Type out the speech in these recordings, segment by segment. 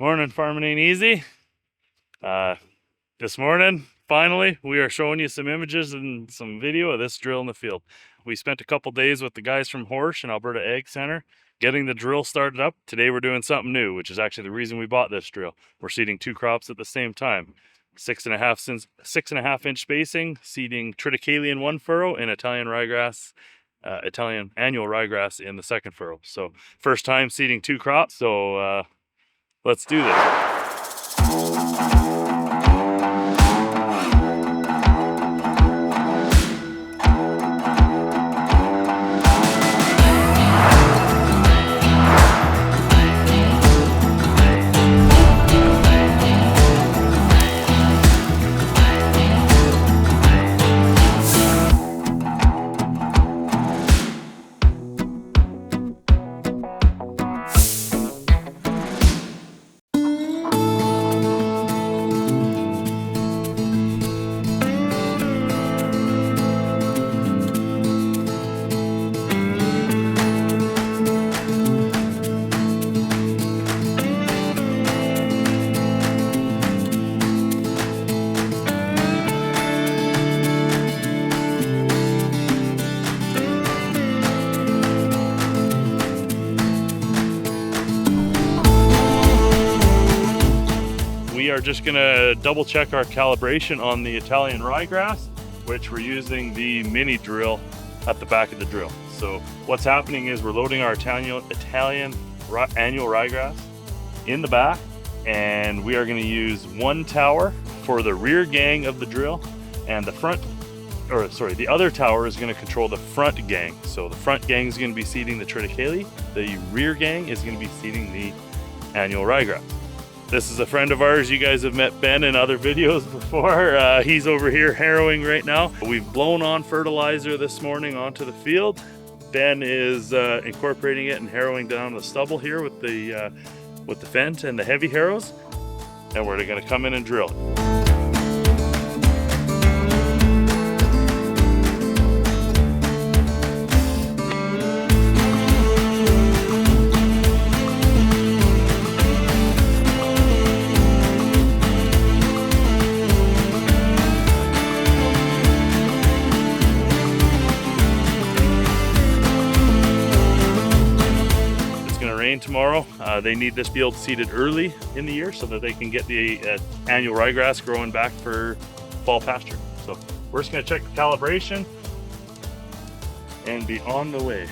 Morning, farming ain't easy. This morning, finally, we are showing you some images and some video of this drill in the field. We spent a couple days with the guys from Horsch and Alberta Ag Center getting the drill started up. Today we're doing something new, which is actually the reason we bought this drill. We're seeding two crops at the same time. 6.5 inch spacing, seeding triticale in one furrow and Italian annual ryegrass in the second furrow. So first time seeding two crops, so let's do this. We are just going to double check our calibration on the Italian ryegrass, which we're using the mini drill at the back of the drill. So what's happening is we're loading our Italian annual ryegrass in the back, and we are going to use one tower for the rear gang of the drill, and the other tower is going to control the front gang. So the front gang is going to be seeding the triticale, the rear gang is going to be seeding the annual ryegrass. This is a friend of ours. You guys have met Ben in other videos before. He's over here harrowing right now. We've blown on fertilizer this morning onto the field. Ben is incorporating it and harrowing down the stubble here with the fent and the heavy harrows. And we're gonna come in and drill it. Tomorrow. They need this field seeded early in the year so that they can get the annual ryegrass growing back for fall pasture. So we're just going to check the calibration and be on the way.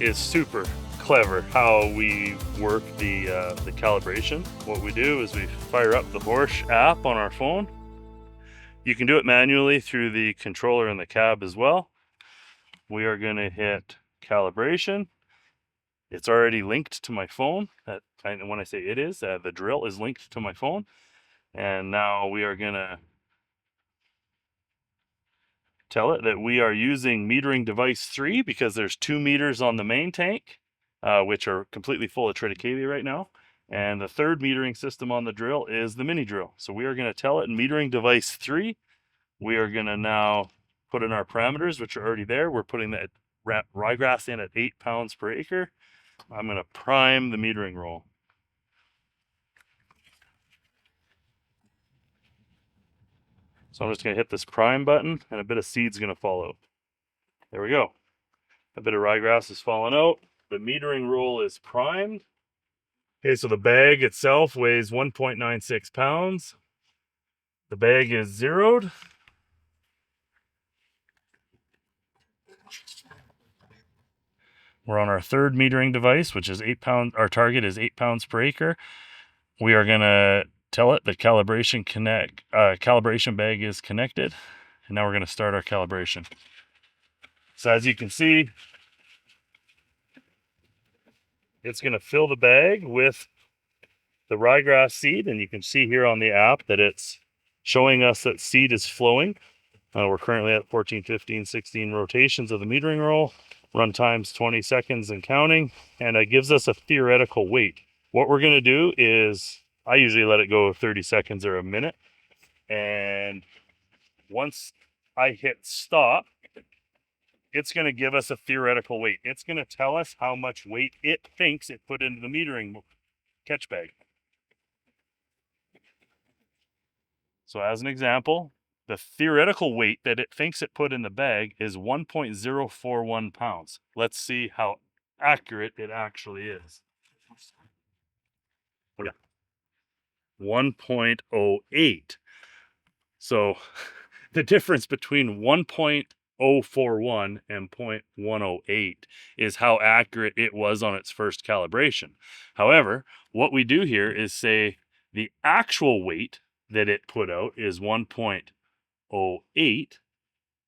It's super clever how we work the calibration. What we do is we fire up the Horsch app on our phone. You can do it manually through the controller in the cab as well. We are going to hit calibration. It's already linked to my phone. When I say it is, the drill is linked to my phone. And now we are gonna tell it that we are using metering device 3 because there's 2 meters on the main tank, which are completely full of triticale right now. And the third metering system on the drill is the mini drill. So we are gonna tell it in metering device 3. We are gonna now put in our parameters, which are already there. We're putting the ryegrass in at 8 pounds per acre. I'm going to prime the metering roll. So I'm just going to hit this prime button and a bit of seed's going to fall out. There we go. A bit of ryegrass is falling out. The metering roll is primed. Okay, so the bag itself weighs 1.96 pounds. The bag is zeroed. We're on our third metering device, which is 8 pounds. Our target is 8 pounds per acre. We are going to tell it the calibration bag is connected. And now we're going to start our calibration. So as you can see, it's going to fill the bag with the ryegrass seed. And you can see here on the app that it's showing us that seed is flowing. We're currently at 14, 15, 16 rotations of the metering roll. Run time's 20 seconds and counting, and it gives us a theoretical weight. What we're gonna do is, I usually let it go 30 seconds or a minute, and once I hit stop, it's gonna give us a theoretical weight. It's gonna tell us how much weight it thinks it put into the metering catch bag. So as an example, the theoretical weight that it thinks it put in the bag is 1.041 pounds. Let's see how accurate it actually is. Yeah. 1.08. So the difference between 1.041 and 0.108 is how accurate it was on its first calibration. However, what we do here is say the actual weight that it put out is 1.08.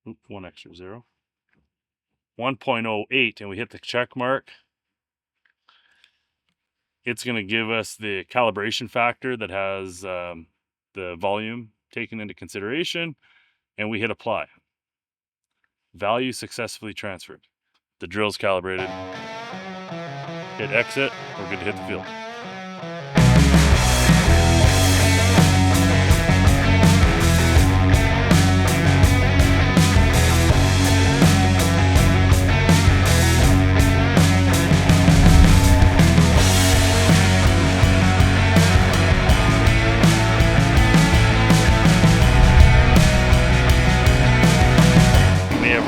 Oops, one extra zero. 1.08, and we hit the check mark. It's going to give us the calibration factor that has the volume taken into consideration, and we hit apply. Value successfully transferred. The drill's calibrated. Hit exit. We're good to hit the field.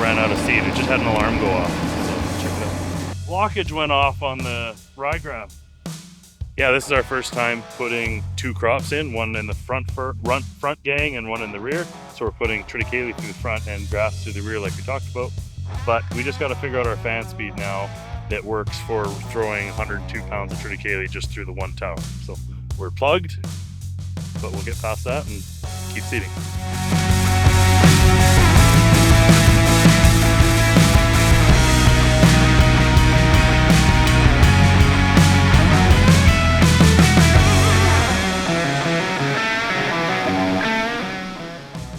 Ran out of seed. It just had an alarm go off. So check it out. Blockage went off on the ryegrass. Yeah, this is our first time putting two crops in, one in the front gang and one in the rear. So we're putting triticale through the front and grass through the rear like we talked about. But we just got to figure out our fan speed now that works for throwing 102 pounds of triticale just through the one tower. So we're plugged, but we'll get past that and keep seeding.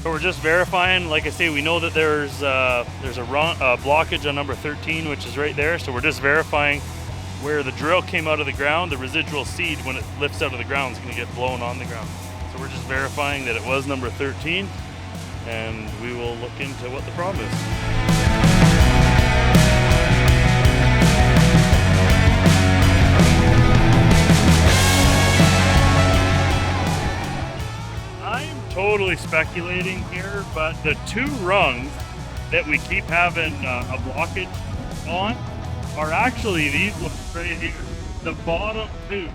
So we're just verifying. Like I say, we know that there's a blockage on number 13, which is right there. So we're just verifying where the drill came out of the ground. The residual seed, when it lifts out of the ground, is going to get blown on the ground. So we're just verifying that it was number 13, and we will look into what the problem is. Totally speculating here, but the two rungs that we keep having a blockage on are actually these ones right here, the bottom two,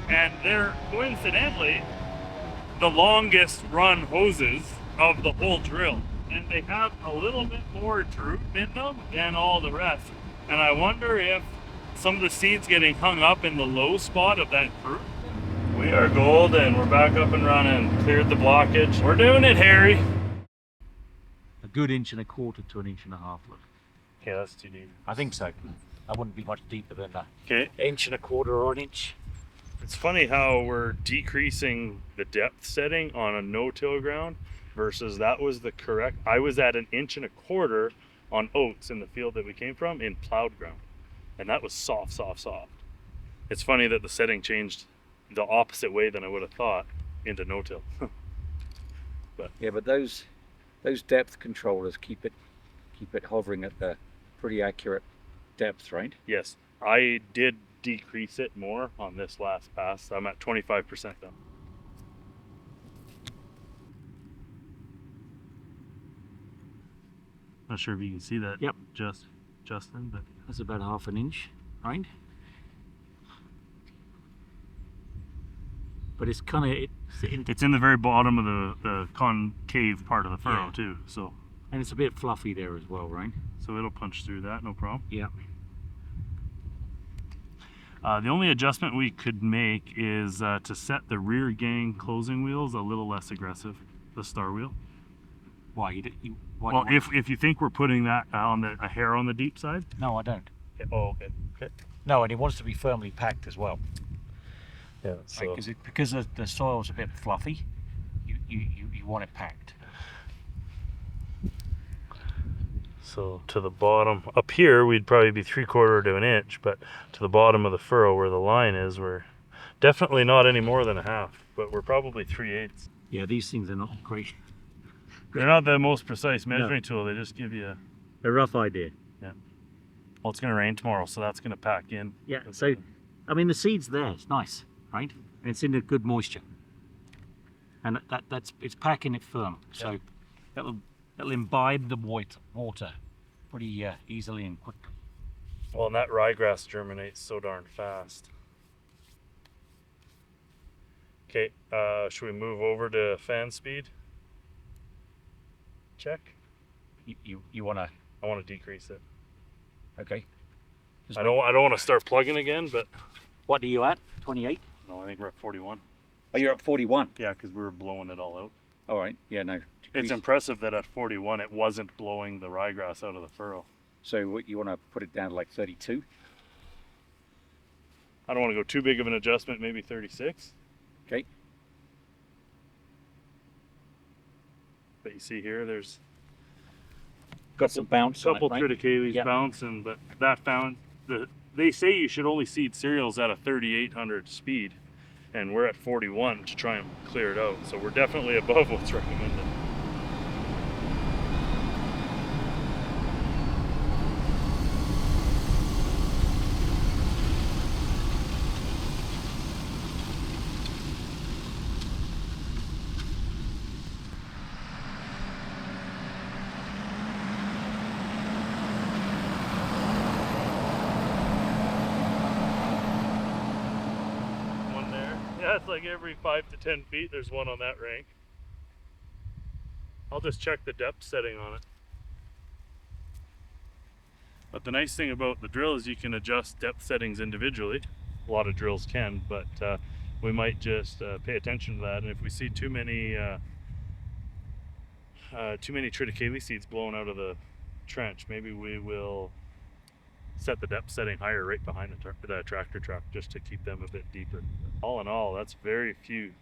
and they're coincidentally the longest run hoses of the whole drill, and they have a little bit more droop in them than all the rest. And I wonder if some of the seeds getting hung up in the low spot of that droop. We are gold and we're back up and running. Cleared the blockage. We're doing it, Harry. A good 1.25 inches to 1.5 inches. Look. Okay, that's too deep. I think so. I wouldn't be much deeper than that. Okay. 1.25 inches or 1 inch. It's funny how we're decreasing the depth setting on a no-till ground versus that was the correct. I was at 1.25 inches on oats in the field that we came from in plowed ground. And that was soft, soft, soft. It's funny that the setting changed the opposite way than I would have thought into no-till. But yeah, but those depth controllers keep it hovering at the pretty accurate depth, right? Yes, I did decrease it more on this last pass. I'm at 25% now. Not sure if you can see that. Yep. Justin, but that's about 1/2 inch, right? But it's kind of it's in the very bottom of the concave part of the furrow, yeah, too. So, and it's a bit fluffy there as well, right? So it'll punch through that, no problem. Yeah. The only adjustment we could make is to set the rear gang closing wheels a little less aggressive, the star wheel. Why? Well, if you think we're putting that on a hair on the deep side. No, I don't. Okay. Oh, okay. Okay. No, and it wants to be firmly packed as well. Yeah. So because the soil's a bit fluffy, you want it packed. So to the bottom, up here we'd probably be 3/4 to 1 inch, but to the bottom of the furrow where the line is, we're definitely not any more than 1/2, but we're probably 3/8. Yeah, these things are not great. They're not the most precise measuring tool. They just give you a rough idea. Yeah. Well, it's going to rain tomorrow, so that's going to pack in. Yeah. So I mean, the seed's there, it's nice, right? And it's in a good moisture. And it's packing it firm, so that'll imbibe the water pretty easily and quickly. Well, and that ryegrass germinates so darn fast. Okay, should we move over to fan speed? Check. You wanna? I want to decrease it. Okay. I don't want to start plugging again, but What are you at? 28? no, I think we're at 41. Oh, you're at 41. Yeah, because we were blowing it all out. All right. Yeah, no. It's decrease. impressive that at 41 it wasn't blowing the ryegrass out of the furrow. So what, you want to put it down to like 32? I don't want to go too big of an adjustment, maybe 36. Okay. But you see here, there's Got some bounce a on couple it, right? triticales Yeah. bouncing, but that found they say you should only seed cereals at a 3800 speed, and we're at 41 to try and clear it out. So we're definitely above what's recommended. One there. Yeah, it's like every 5 to 10 feet there's one on that rank. I'll just check the depth setting on it. But the nice thing about the drill is you can adjust depth settings individually. A lot of drills can, but we might just pay attention to that. And if we see too many triticale seeds blowing out of the trench, maybe we will set the depth setting higher right behind the tractor truck just to keep them a bit deeper. All in all, that's very few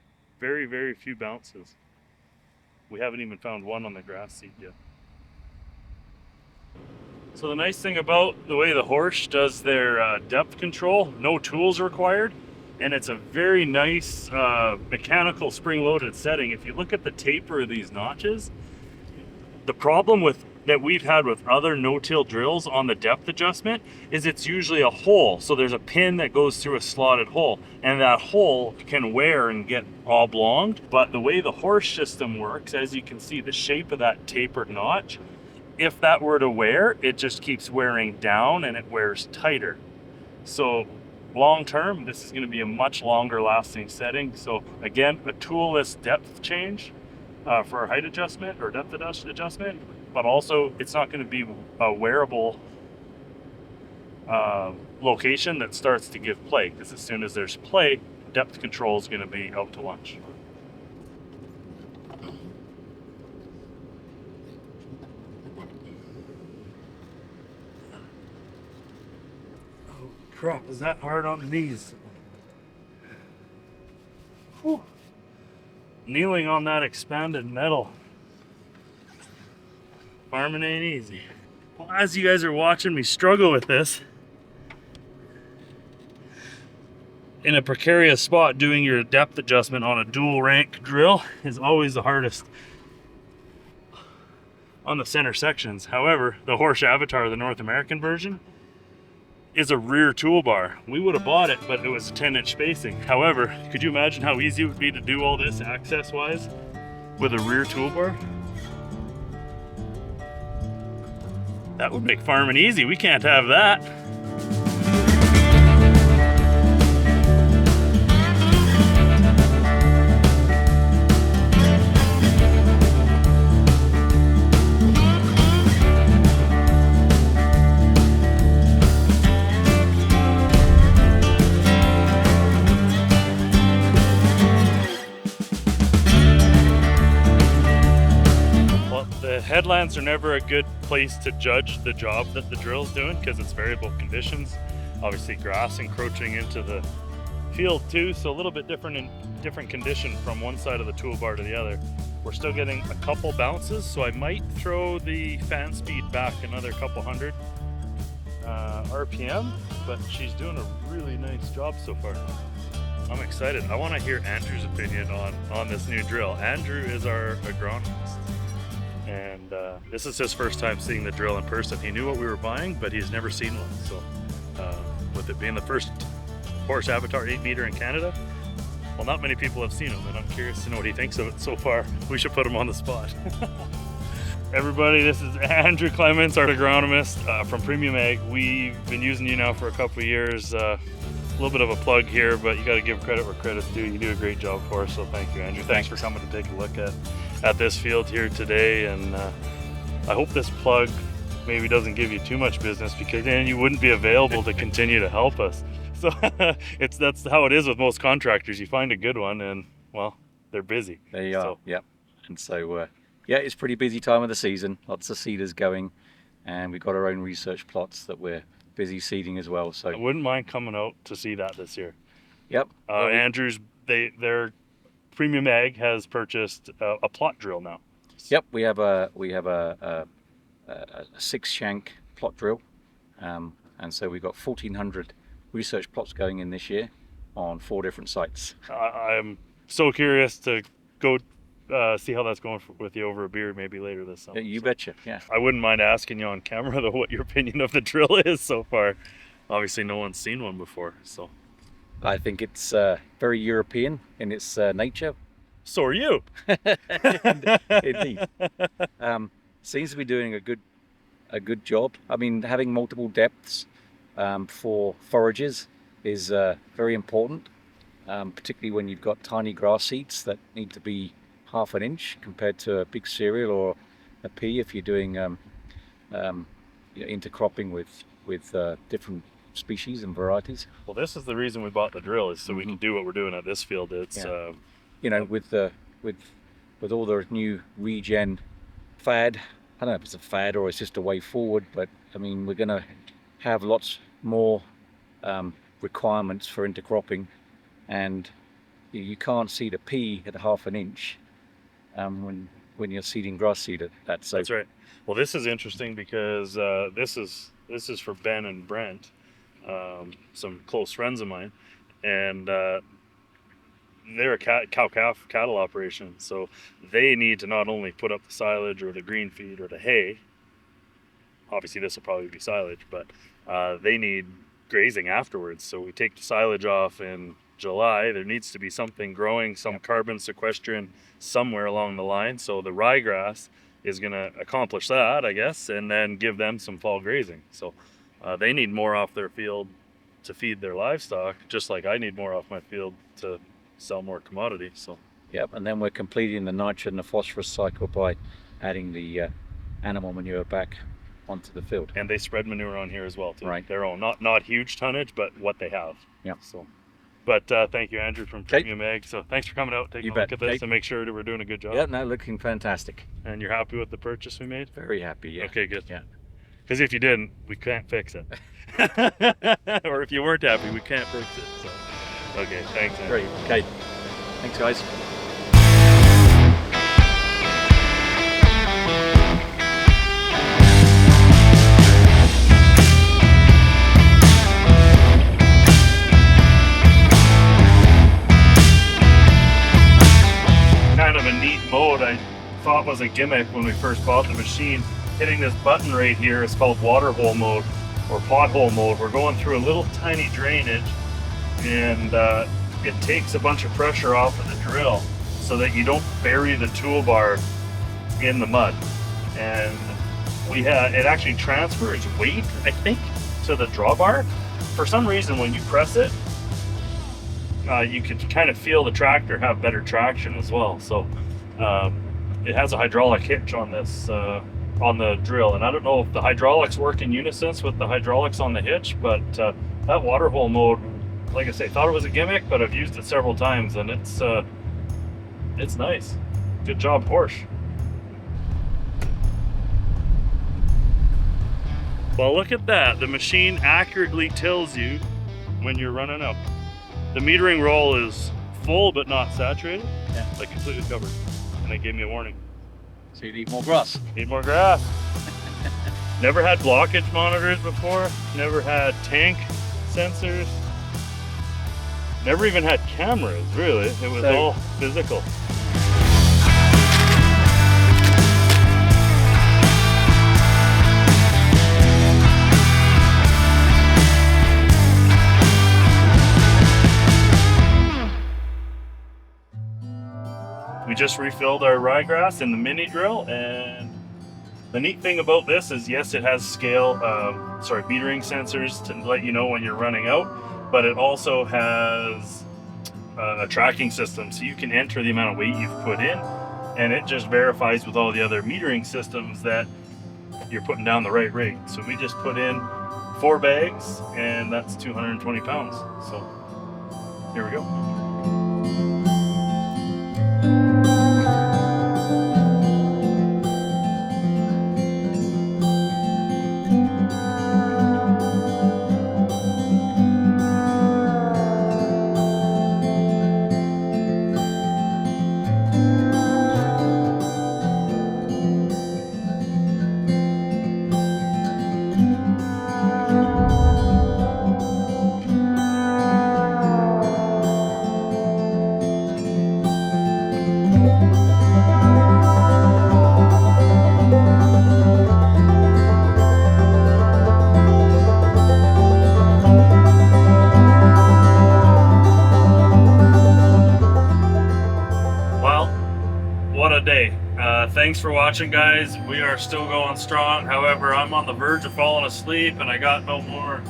bounces. We haven't even found one on the grass seed yet. So the nice thing about the way the Horsch does their depth control, no tools required, and it's a very nice mechanical spring-loaded setting. If you look at the taper of these notches, the problem that we've had with other no-till drills on the depth adjustment is it's usually a hole. So there's a pin that goes through a slotted hole, and that hole can wear and get oblonged. But the way the Horsch system works, as you can see, the shape of that tapered notch, if that were to wear, it just keeps wearing down and it wears tighter. So long term, this is going to be a much longer lasting setting. So again, a toolless depth change for a height adjustment or depth adjustment, but also it's not going to be a wearable location that starts to give play, because as soon as there's play, depth control is going to be out to lunch. Crap, is that hard on the knees? Whew. Kneeling on that expanded metal. Farming ain't easy. Well, as you guys are watching me struggle with this, in a precarious spot, doing your depth adjustment on a dual rank drill is always the hardest on the center sections. However, the Horschavatar, the North American version, is a rear toolbar. We would have bought it, but it was a 10-inch spacing. However, could you imagine how easy it would be to do all this access-wise with a rear toolbar? That would make farming easy. We can't have that. Headlands are never a good place to judge the job that the drill's doing because it's variable conditions. Obviously grass encroaching into the field too, so a little bit different condition from one side of the toolbar to the other. We're still getting a couple bounces, so I might throw the fan speed back another couple hundred RPM, but she's doing a really nice job so far. I'm excited. I want to hear Andrew's opinion on this new drill. Andrew is our agronomist. And this is his first time seeing the drill in person. He knew what we were buying, but he's never seen one. So with it being the first Horschavatar 8-meter in Canada. Well, not many people have seen him, and I'm curious to know what he thinks of it so far. We should put him on the spot. Everybody, this is Andrew Clements, our agronomist from Premium Ag. We've been using you now for a couple of years. A little bit of a plug here, but you got to give credit where credit's due. You do a great job for us, so thank you, Andrew. Thanks for coming to take a look at this field here today, and I hope this plug maybe doesn't give you too much business, because then you wouldn't be available to continue to help us. So that's how it is with most contractors. You find a good one, and well, they're busy. There you are. Yep. And so yeah, it's pretty busy time of the season. Lots of seeders going, and we've got our own research plots that we're busy seeding as well. So I wouldn't mind coming out to see that this year. Yep. Andrew's their Premium Ag has purchased a plot drill now. Yep. We have a 6-shank plot drill, and so we've got 1,400 research plots going in this year on 4 different sites. I'm so curious to go see how that's going with you over a beer maybe later this summer. You betcha, yeah. I wouldn't mind asking you on camera though what your opinion of the drill is so far. Obviously no one's seen one before, so. I think it's very European in its nature. So are you. Indeed. Seems to be doing a good job. I mean, having multiple depths for forages is very important, particularly when you've got tiny grass seeds that need to be 1/2 inch compared to a big cereal or a pea if you're doing intercropping with different species and varieties. Well, this is the reason we bought the drill, is so we can do what we're doing at this field. It's with all the new regen fad, I don't know if it's a fad or it's just a way forward, but I mean, we're going to have lots more requirements for intercropping, and you can't seed a pea at 1/2 inch when you're seeding grass seed at that. So that's right. Well, this is interesting because this is for Ben and Brent, some close friends of mine, and they're a cow-calf cattle operation, so they need to not only put up the silage or the green feed or the hay. Obviously this will probably be silage, but they need grazing afterwards. So we take the silage off in July. There needs to be something growing, some carbon sequestration somewhere along the line. So the ryegrass is going to accomplish that, I guess, and then give them some fall grazing. So they need more off their field to feed their livestock, just like I need more off my field to sell more commodity. So yep, and then we're completing the nitrogen and the phosphorus cycle by adding the animal manure back onto the field. And they spread manure on here as well too. Right. Their own, not huge tonnage, but what they have. Yeah. So, but thank you, Andrew from Premium Ag. So thanks for coming out, taking a look at this, and make sure that we're doing a good job. Yeah, no, looking fantastic. And you're happy with the purchase we made? Very happy, yeah. Okay, good. Yeah. Because if you didn't, we can't fix it. Or if you weren't happy, we can't fix it. So, okay, thanks, Andrew. Great. Okay. Thanks, guys. Kind of a neat mode I thought was a gimmick when we first bought the machine. Hitting this button right here is called water hole mode or pothole mode. We're going through a little tiny drainage, and it takes a bunch of pressure off of the drill so that you don't bury the toolbar in the mud. And it actually transfers weight, I think, to the drawbar. For some reason, when you press it, you can kind of feel the tractor have better traction as well. So it has a hydraulic hitch on this on the drill, and I don't know if the hydraulics work in unison with the hydraulics on the hitch, but that water hole mode, like I say, thought it was a gimmick, but I've used it several times, and it's nice. Good job, Horsch. Well, look at that. The machine accurately tells you when you're running out. The metering roll is full but not saturated. Yeah. Like completely covered. And they gave me a warning. So you need more grass. Need more grass. Never had blockage monitors before. Never had tank sensors. Never even had cameras, really. It was all physical. we just refilled our ryegrass in the mini drill, and the neat thing about this is, yes, it has metering sensors to let you know when you're running out, but it also has a tracking system, so you can enter the amount of weight you've put in, and it just verifies with all the other metering systems that you're putting down the right rate. So we just put in 4 bags, and that's 220 pounds. So here we go. Thanks for watching, guys. We are still going strong. However, I'm on the verge of falling asleep and I got no more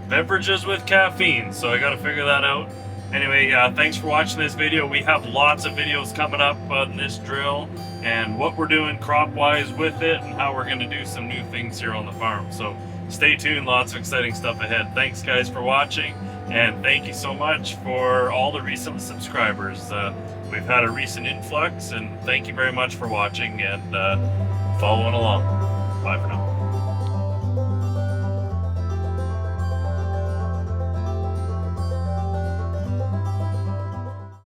beverages with caffeine, so I got to figure that out. Anyway, thanks for watching this video. We have lots of videos coming up on this drill and what we're doing crop wise with it and how we're going to do some new things here on the farm. So stay tuned, lots of exciting stuff ahead. Thanks guys for watching, and thank you so much for all the recent subscribers. We've had a recent influx, and thank you very much for watching and following along. Bye for now.